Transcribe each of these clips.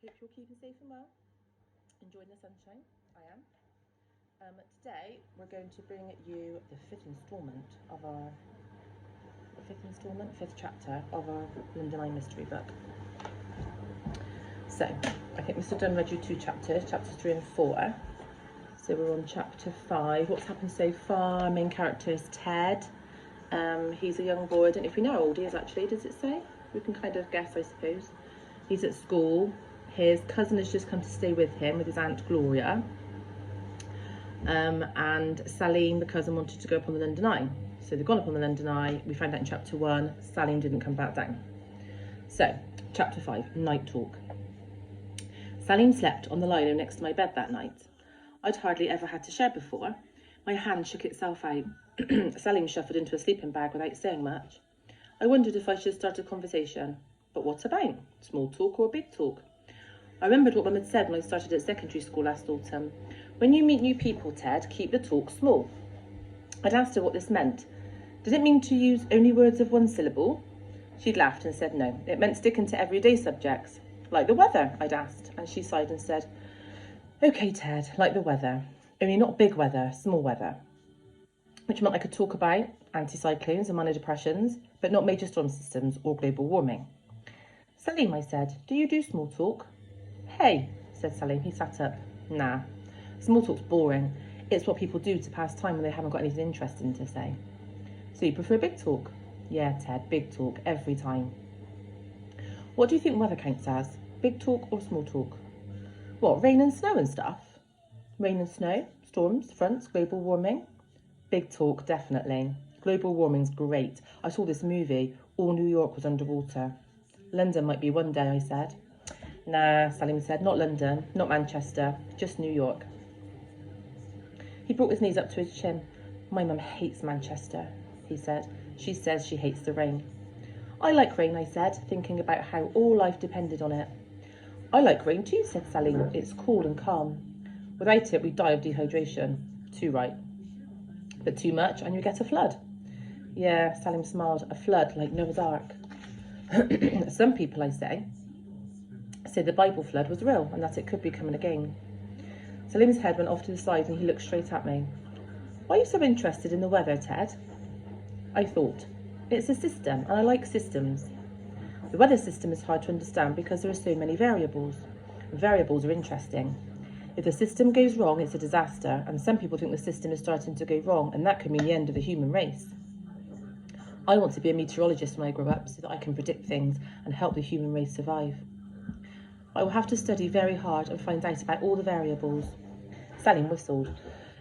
Hope you're keeping safe and well. Enjoying the sunshine. I am. Today we're going to bring you the fifth chapter of our London Eye mystery book. So I think Mr. Dunn read you two chapters 3 and 4. So we're on chapter 5. What's happened so far? Our main character is Ted. He's a young boy. I don't know if we know how old he is actually. Does it say? We can kind of guess, I suppose. He's at school. His cousin has just come to stay with him with his Aunt Gloria. And Salim, the cousin, wanted to go up on the London Eye. So they've gone up on the London Eye. We found out in chapter 1, Salim didn't come back down. So, chapter 5, night talk. Salim slept on the lino next to my bed that night. I'd hardly ever had to share before. My hand shook itself out. Salim shuffled into a sleeping bag without saying much. I wondered if I should start a conversation. But what about? Small talk or big talk? I remembered what Mum had said when I started at secondary school last autumn. When you meet new people, Ted, keep the talk small. I'd asked her what this meant. Did it mean to use only words of one syllable? She'd laughed and said no. It meant sticking to everyday subjects. Like the weather, I'd asked, and she sighed and said, OK, Ted, like the weather. Only not big weather, small weather. Which meant I could talk about anticyclones and minor depressions, but not major storm systems or global warming. Salim, I said, do you do small talk? Hey, said Salim. He sat up. Nah, small talk's boring. It's what people do to pass time when they haven't got anything interesting to say. So you prefer big talk? Yeah, Ted, big talk, every time. What do you think weather counts as? Big talk or small talk? What, rain and snow and stuff? Rain and snow, storms, fronts, global warming? Big talk, definitely. Global warming's great. I saw this movie, all New York was underwater. London might be one day, I said. Nah, Salim said, not London, not Manchester, just New York. He brought his knees up to his chin. My mum hates Manchester, he said. She says she hates the rain. I like rain, I said, thinking about how all life depended on it. I like rain too, said Salim. It's cool and calm. Without it, we'd die of dehydration. Too right. But too much and you get a flood. Yeah, Salim smiled. A flood like Noah's Ark. Some people, I say the Bible flood was real and that it could be coming again. Salim's head went off to the side and he looked straight at me. Why are you so interested in the weather, Ted? I thought. It's a system and I like systems. The weather system is hard to understand because there are so many variables. Variables are interesting. If the system goes wrong, it's a disaster, and some people think the system is starting to go wrong, and that could mean the end of the human race. I want to be a meteorologist when I grow up so that I can predict things and help the human race survive. I will have to study very hard and find out about all the variables. Salim whistled.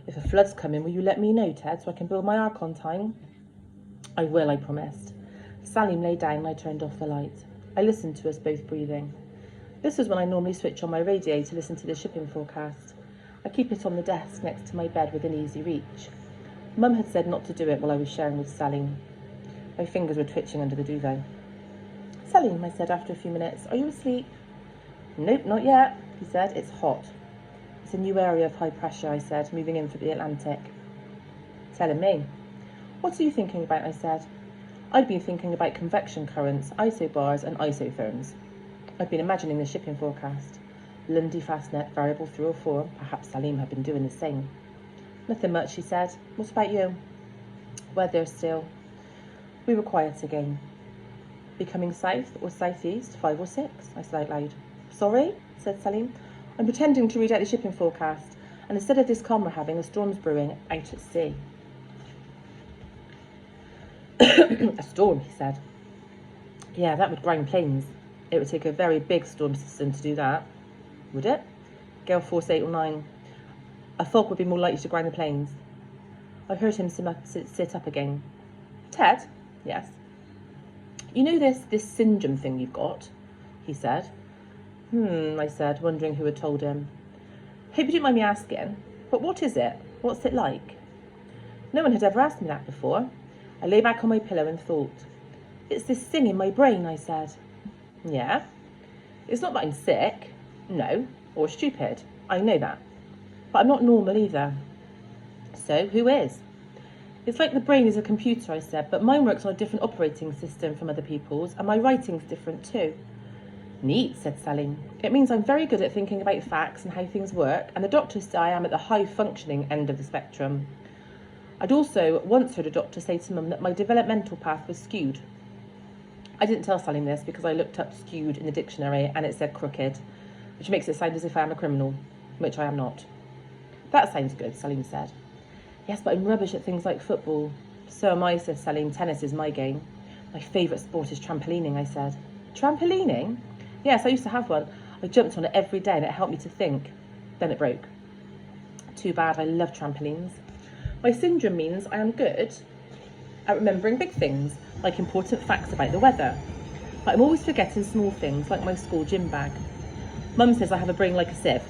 If a flood's coming, will you let me know, Ted, so I can build my ark on time? I will, I promised. Salim lay down and I turned off the light. I listened to us both breathing. This was when I normally switch on my radio to listen to the shipping forecast. I keep it on the desk next to my bed within easy reach. Mum had said not to do it while I was sharing with Salim. My fingers were twitching under the duvet. Salim, I said after a few minutes, are you asleep? Nope, not yet, he said. It's hot. It's a new area of high pressure, I said, moving in from the Atlantic. Telling me. What are you thinking about, I said. I'd been thinking about convection currents, isobars and isotherms. I'd been imagining the shipping forecast. Lundy Fastnet, variable 3 or 4. Perhaps Salim had been doing the same. Nothing much, he said. What about you? Weather still. We were quiet again. Becoming south or southeast, 5 or 6, I said out loud. Sorry, said Salim. I'm pretending to read out the shipping forecast, and instead of this calm we're having, a storm's brewing out at sea. A storm, he said. Yeah, that would grind planes. It would take a very big storm system to do that. Would it? Gale force 8 or 9. A fog would be more likely to grind the planes. I heard him sit up again. Ted? Yes. You know this syndrome thing you've got? He said. I said, wondering who had told him. Hope you don't mind me asking, but what is it? What's it like? No one had ever asked me that before. I lay back on my pillow and thought. It's this thing in my brain, I said. Yeah? It's not that I'm sick. No. Or stupid. I know that. But I'm not normal either. So, who is? It's like the brain is a computer, I said, but mine works on a different operating system from other people's, and my writing's different too. Neat, said Sally. It means I'm very good at thinking about facts and how things work, and the doctors say I am at the high-functioning end of the spectrum. I'd also once heard a doctor say to Mum that my developmental path was skewed. I didn't tell Salim this because I looked up skewed in the dictionary and it said crooked, which makes it sound as if I am a criminal, which I am not. That sounds good, Salim said. Yes, but I'm rubbish at things like football. So am I, said Salim. Tennis is my game. My favourite sport is trampolining, I said. Trampolining? Yes, I used to have one. I jumped on it every day and it helped me to think. Then it broke. Too bad, I love trampolines. My syndrome means I am good at remembering big things, like important facts about the weather. But I'm always forgetting small things, like my school gym bag. Mum says I have a brain like a sieve.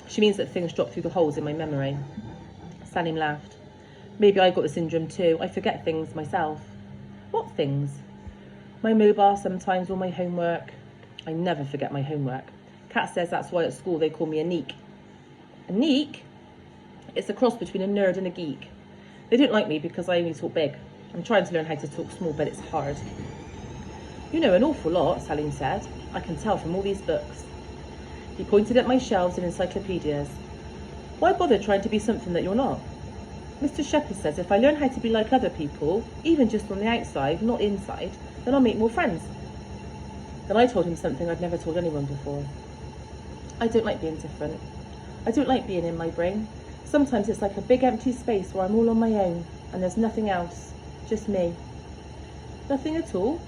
She means that things drop through the holes in my memory. Salim laughed. Maybe I got the syndrome too. I forget things myself. What things? My mobile sometimes, or my homework. I never forget my homework. Kat says that's why at school they call me a neek. A neek? It's a cross between a nerd and a geek. They don't like me because I only talk big. I'm trying to learn how to talk small, but it's hard. You know an awful lot, Salim said. I can tell from all these books. He pointed at my shelves and encyclopedias. Why bother trying to be something that you're not? Mr. Shepherd says if I learn how to be like other people, even just on the outside, not inside, then I'll make more friends. Then I told him something I'd never told anyone before. I don't like being different. I don't like being in my brain. Sometimes it's like a big empty space where I'm all on my own and there's nothing else, just me. Nothing at all?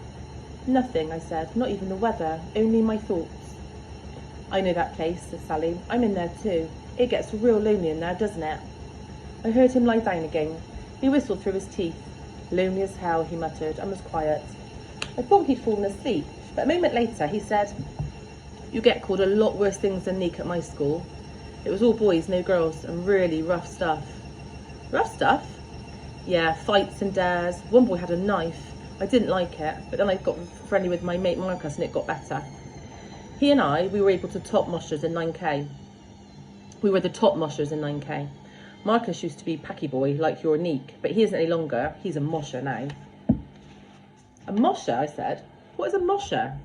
Nothing, I said, not even the weather, only my thoughts. I know that place, said Sally. I'm in there too. It gets real lonely in there, doesn't it? I heard him lie down again. He whistled through his teeth. Lonely as hell, he muttered, and was quiet. I thought he'd fallen asleep, but a moment later he said, You get called a lot worse things than Neek at my school. It was all boys, no girls, and really rough stuff. Rough stuff? Yeah, fights and dares. One boy had a knife. I didn't like it, but then I got friendly with my mate Marcus and it got better. He and we were able to top moshers in 9K. We were the top moshers in 9K. Marcus used to be packy boy, like your Neek, but he isn't any longer. He's a mosher now. A mosher, I said. What is a mosher?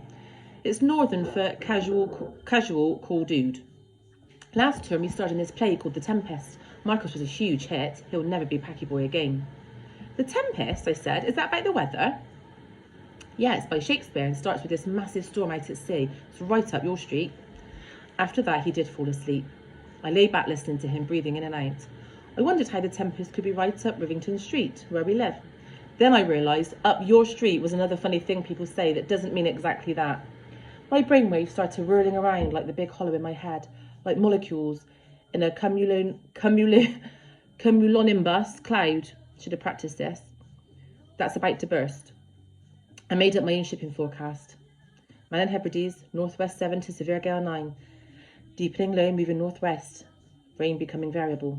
It's northern for casual cool dude. Last term, he starred in this play called The Tempest. Marcus was a huge hit. He'll never be packy boy again. The Tempest, I said, is that about the weather? Yeah, it's by Shakespeare and starts with this massive storm out at sea. It's right up your street. After that, he did fall asleep. I lay back listening to him breathing in and out. I wondered how the Tempest could be right up Rivington Street, where we live. Then I realised up your street was another funny thing people say that doesn't mean exactly that. My brainwaves started whirling around like the big hollow in my head, like molecules in a cumulonimbus cloud. Should have practiced this. That's about to burst. I made up my own shipping forecast. Man and Hebrides, northwest 7 to severe gale 9. Deepening low, moving northwest. Rain becoming variable.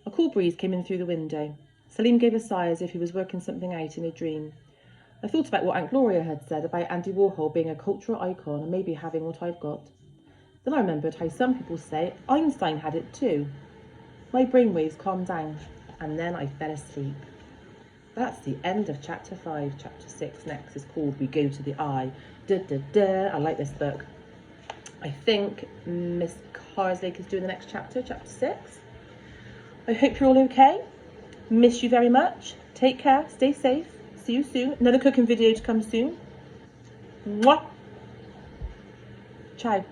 A cool breeze came in through the window. Salim gave a sigh as if he was working something out in a dream. I thought about what Aunt Gloria had said about Andy Warhol being a cultural icon and maybe having what I've got. Then I remembered how some people say Einstein had it too. My brainwaves calmed down, and then I fell asleep. That's the end of chapter 5. Chapter 6 next is called We Go to the Eye. I like this book. I think Miss Carslake is doing the next chapter, chapter 6. I hope you're all okay. Miss you very much. Take care. Stay safe. See you soon. Another cooking video to come soon. Mwah. Ciao.